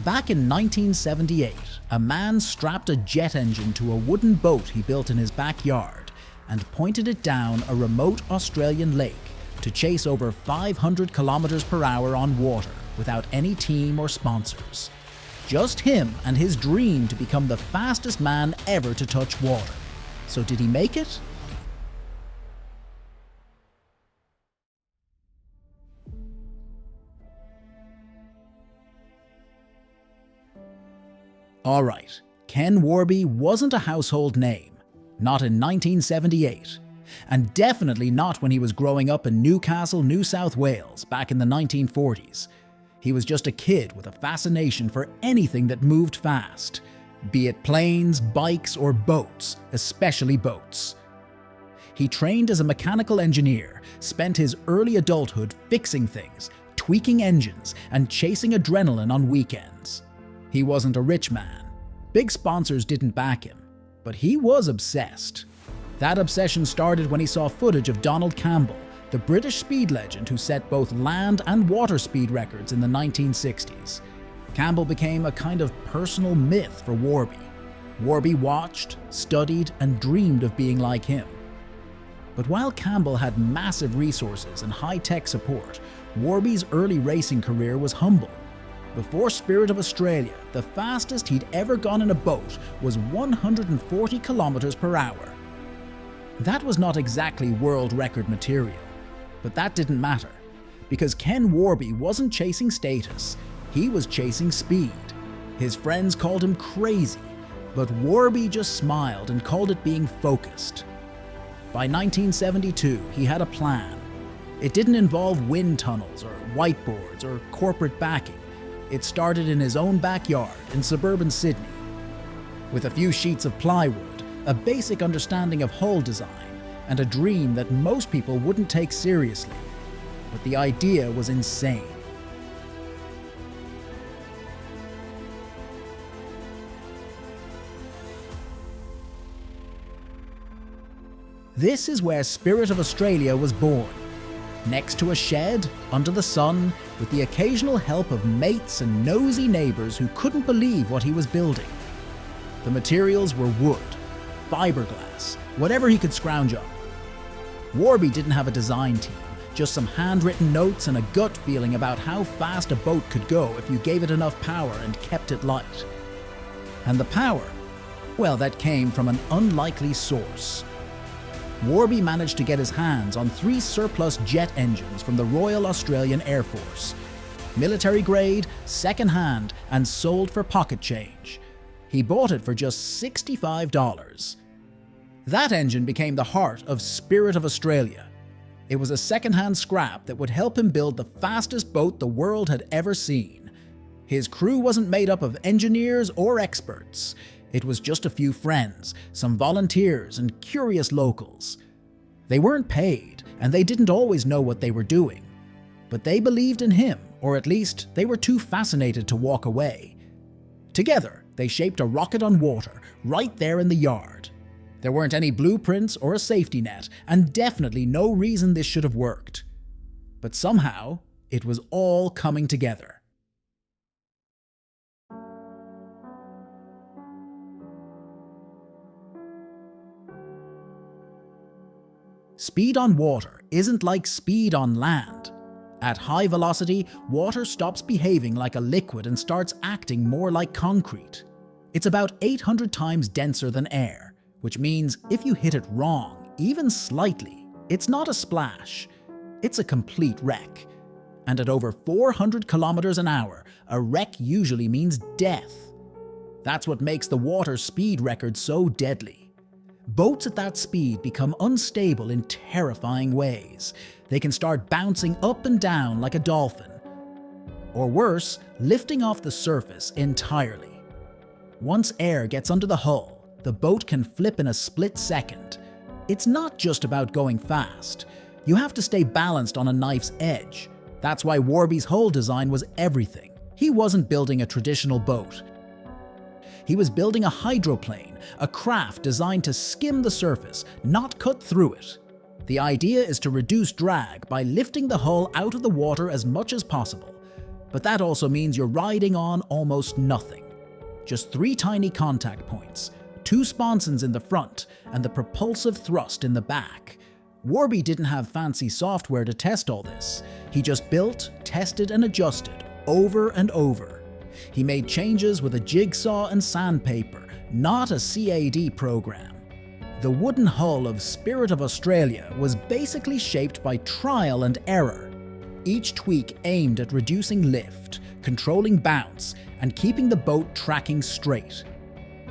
Back in 1978, a man strapped a jet engine to a wooden boat he built in his backyard and pointed it down a remote Australian lake to chase over 500 kilometers per hour on water without any team or sponsors. Just him and his dream to become the fastest man ever to touch water. So did he make it? Alright, Ken Warby wasn't a household name, not in 1978, and definitely not when he was growing up in Newcastle, New South Wales back in the 1940s. He was just a kid with a fascination for anything that moved fast, be it planes, bikes, or boats, especially boats. He trained as a mechanical engineer, spent his early adulthood fixing things, tweaking engines, and chasing adrenaline on weekends. He wasn't a rich man. Big sponsors didn't back him, but he was obsessed. That obsession started when he saw footage of Donald Campbell, the British speed legend who set both land and water speed records in the 1960s. Campbell became a kind of personal myth for Warby. Warby watched, studied, and dreamed of being like him. But while Campbell had massive resources and high-tech support, Warby's early racing career was humble. Before Spirit of Australia, the fastest he'd ever gone in a boat was 140 kilometers per hour. That was not exactly world record material, but that didn't matter, because Ken Warby wasn't chasing status, he was chasing speed. His friends called him crazy, but Warby just smiled and called it being focused. By 1972, he had a plan. It didn't involve wind tunnels or whiteboards or corporate backing. It started in his own backyard in suburban Sydney. With a few sheets of plywood, a basic understanding of hull design, and a dream that most people wouldn't take seriously. But the idea was insane. This is where Spirit of Australia was born. Next to a shed, under the sun, with the occasional help of mates and nosy neighbours who couldn't believe what he was building. The materials were wood, fiberglass, whatever he could scrounge up. Warby didn't have a design team, just some handwritten notes and a gut feeling about how fast a boat could go if you gave it enough power and kept it light. And the power? Well, that came from an unlikely source. Warby managed to get his hands on 3 surplus jet engines from the Royal Australian Air Force. Military grade, second-hand, and sold for pocket change. He bought it for just $65. That engine became the heart of Spirit of Australia. It was a second-hand scrap that would help him build the fastest boat the world had ever seen. His crew wasn't made up of engineers or experts. It was just a few friends, some volunteers, and curious locals. They weren't paid, and they didn't always know what they were doing. But they believed in him, or at least they were too fascinated to walk away. Together, they shaped a rocket on water, right there in the yard. There weren't any blueprints or a safety net, and definitely no reason this should have worked. But somehow, it was all coming together. Speed on water isn't like speed on land. At high velocity, water stops behaving like a liquid and starts acting more like concrete. It's about 800 times denser than air, which means if you hit it wrong, even slightly, it's not a splash. It's a complete wreck. And at over 400 kilometers an hour, a wreck usually means death. That's what makes the water speed record so deadly. Boats at that speed become unstable in terrifying ways. They can start bouncing up and down like a dolphin. Or worse, lifting off the surface entirely. Once air gets under the hull, the boat can flip in a split second. It's not just about going fast. You have to stay balanced on a knife's edge. That's why Warby's hull design was everything. He wasn't building a traditional boat. He was building a hydroplane, a craft designed to skim the surface, not cut through it. The idea is to reduce drag by lifting the hull out of the water as much as possible. But that also means you're riding on almost nothing. Just 3 tiny contact points, 2 sponsons in the front, and the propulsive thrust in the back. Warby didn't have fancy software to test all this. He just built, tested, and adjusted over and over. He made changes with a jigsaw and sandpaper, not a CAD program. The wooden hull of Spirit of Australia was basically shaped by trial and error. Each tweak aimed at reducing lift, controlling bounce, and keeping the boat tracking straight.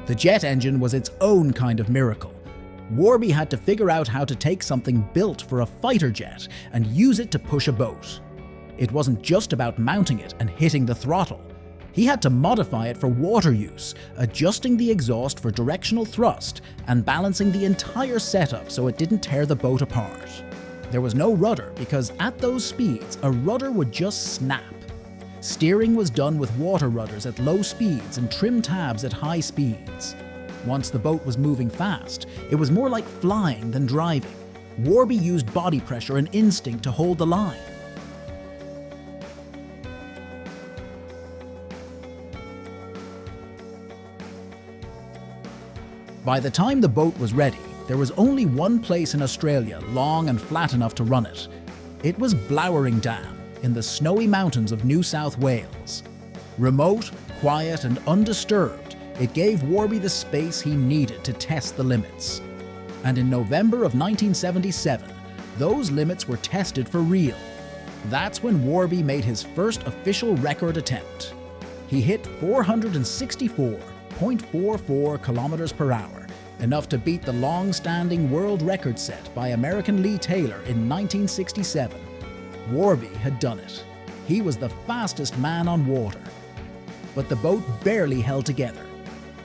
The jet engine was its own kind of miracle. Warby had to figure out how to take something built for a fighter jet and use it to push a boat. It wasn't just about mounting it and hitting the throttle. He had to modify it for water use, adjusting the exhaust for directional thrust and balancing the entire setup so it didn't tear the boat apart. There was no rudder because at those speeds, a rudder would just snap. Steering was done with water rudders at low speeds and trim tabs at high speeds. Once the boat was moving fast, it was more like flying than driving. Warby used body pressure and instinct to hold the line. By the time the boat was ready, there was only one place in Australia long and flat enough to run it. It was Blowering Dam in the snowy mountains of New South Wales. Remote, quiet, and undisturbed, it gave Warby the space he needed to test the limits. And in November of 1977, those limits were tested for real. That's when Warby made his first official record attempt. He hit 464.44 kilometers per hour, enough to beat the long-standing world record set by American Lee Taylor in 1967. Warby had done it. He was the fastest man on water. But the boat barely held together.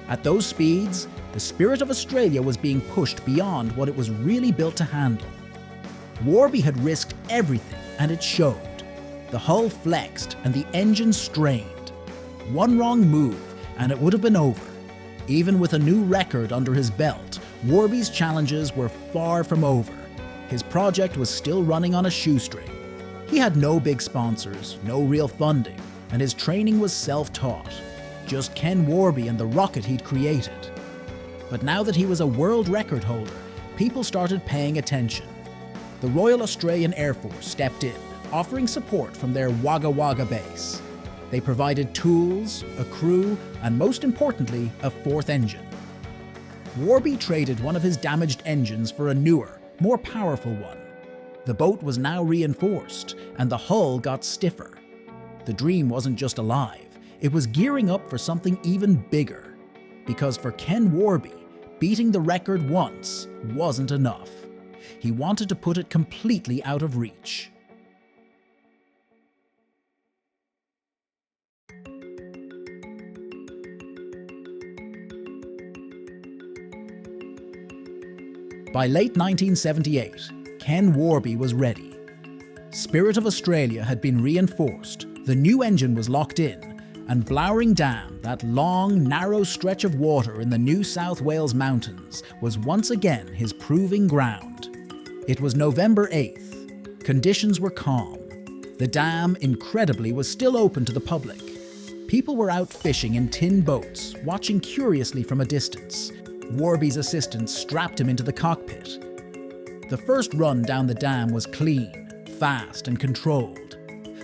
At those speeds, the Spirit of Australia was being pushed beyond what it was really built to handle. Warby had risked everything, and it showed. The hull flexed and the engine strained. One wrong move, and it would have been over. Even with a new record under his belt, Warby's challenges were far from over. His project was still running on a shoestring. He had no big sponsors, no real funding, and his training was self-taught. Just Ken Warby and the rocket he'd created. But now that he was a world record holder, people started paying attention. The Royal Australian Air Force stepped in, offering support from their Wagga Wagga base. They provided tools, a crew, and most importantly, a 4th engine. Warby traded one of his damaged engines for a newer, more powerful one. The boat was now reinforced, and the hull got stiffer. The dream wasn't just alive, it was gearing up for something even bigger. Because for Ken Warby, beating the record once wasn't enough. He wanted to put it completely out of reach. By late 1978, Ken Warby was ready. Spirit of Australia had been reinforced, the new engine was locked in, and Blowering Dam, that long, narrow stretch of water in the New South Wales mountains, was once again his proving ground. It was November 8th. Conditions were calm. The dam, incredibly, was still open to the public. People were out fishing in tin boats, watching curiously from a distance. Warby's assistants strapped him into the cockpit. The first run down the dam was clean, fast, and controlled.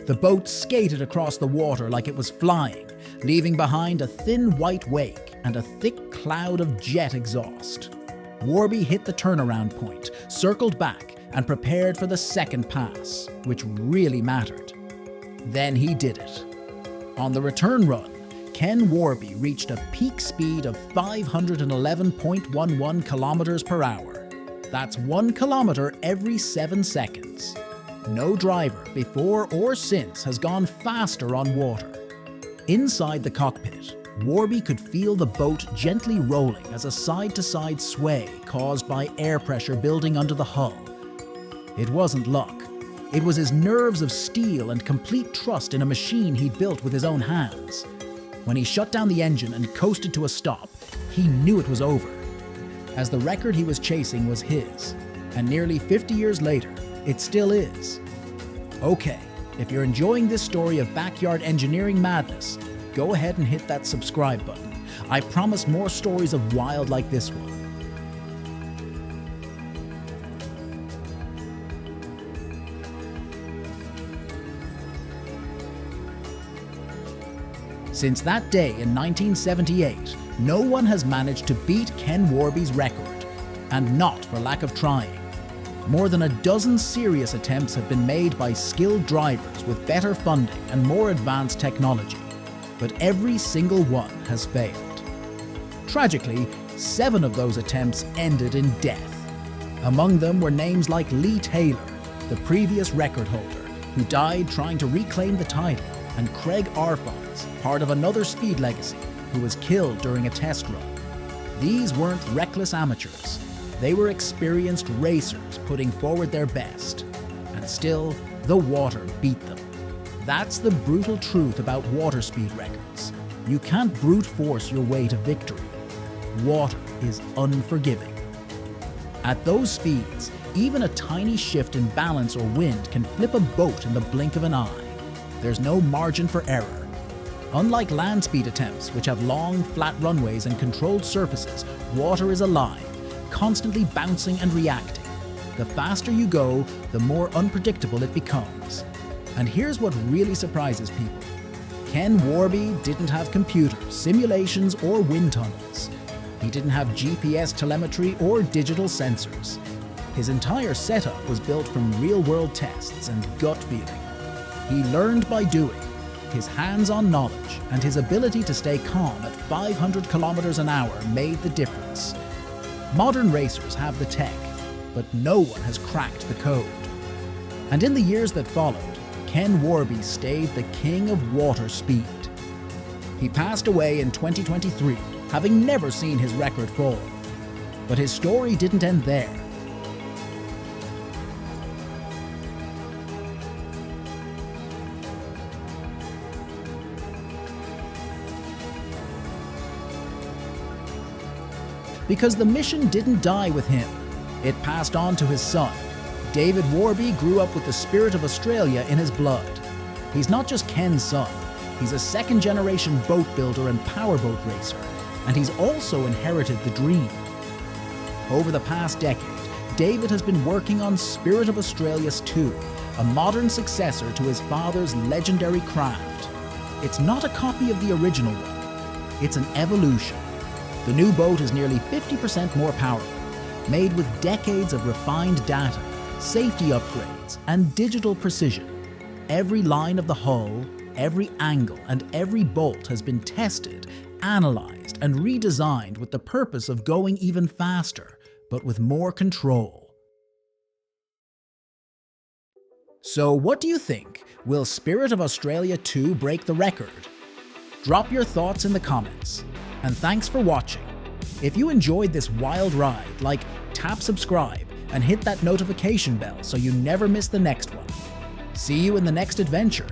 The boat skated across the water like it was flying, leaving behind a thin white wake and a thick cloud of jet exhaust. Warby hit the turnaround point, circled back, and prepared for the second pass, which really mattered. Then he did it. On the return run, Ken Warby reached a peak speed of 511.11 kilometers per hour. That's 1 kilometer every 7 seconds. No driver before or since has gone faster on water. Inside the cockpit, Warby could feel the boat gently rolling as a side-to-side sway caused by air pressure building under the hull. It wasn't luck. It was his nerves of steel and complete trust in a machine he'd built with his own hands. When he shut down the engine and coasted to a stop, he knew it was over, as the record he was chasing was his, and nearly 50 years later, it still is. Okay, If you're enjoying this story of backyard engineering madness, go ahead and hit that subscribe button. I promise more stories of wild like this one. Since that day in 1978, no one has managed to beat Ken Warby's record, and not for lack of trying. More than a dozen serious attempts have been made by skilled drivers with better funding and more advanced technology, but every single one has failed. Tragically, 7 of those attempts ended in death. Among them were names like Lee Taylor, the previous record holder, who died trying to reclaim the title, and Craig Arfons, part of another speed legacy, who was killed during a test run. These weren't reckless amateurs. They were experienced racers putting forward their best. And still, the water beat them. That's the brutal truth about water speed records. You can't brute force your way to victory. Water is unforgiving. At those speeds, even a tiny shift in balance or wind can flip a boat in the blink of an eye. There's no margin for error. Unlike land speed attempts, which have long, flat runways and controlled surfaces, water is alive, constantly bouncing and reacting. The faster you go, the more unpredictable it becomes. And here's what really surprises people. Ken Warby didn't have computers, simulations, or wind tunnels. He didn't have GPS telemetry or digital sensors. His entire setup was built from real-world tests and gut feeling. He learned by doing. His hands-on knowledge and his ability to stay calm at 500 kilometers an hour made the difference. Modern racers have the tech, but no one has cracked the code. And in the years that followed, Ken Warby stayed the king of water speed. He passed away in 2023, having never seen his record fall. But his story didn't end there. Because the mission didn't die with him. It passed on to his son. David Warby grew up with the spirit of Australia in his blood. He's not just Ken's son, he's a second-generation boat builder and powerboat racer, and he's also inherited the dream. Over the past decade, David has been working on Spirit of Australia's 2, a modern successor to his father's legendary craft. It's not a copy of the original one, it's an evolution. The new boat is nearly 50% more powerful, made with decades of refined data, safety upgrades, and digital precision. Every line of the hull, every angle, and every bolt has been tested, analyzed, and redesigned with the purpose of going even faster, but with more control. So what do you think? Will Spirit of Australia 2 break the record? Drop your thoughts in the comments. And thanks for watching. If you enjoyed this wild ride, tap subscribe and hit that notification bell so you never miss the next one. See you in the next adventure.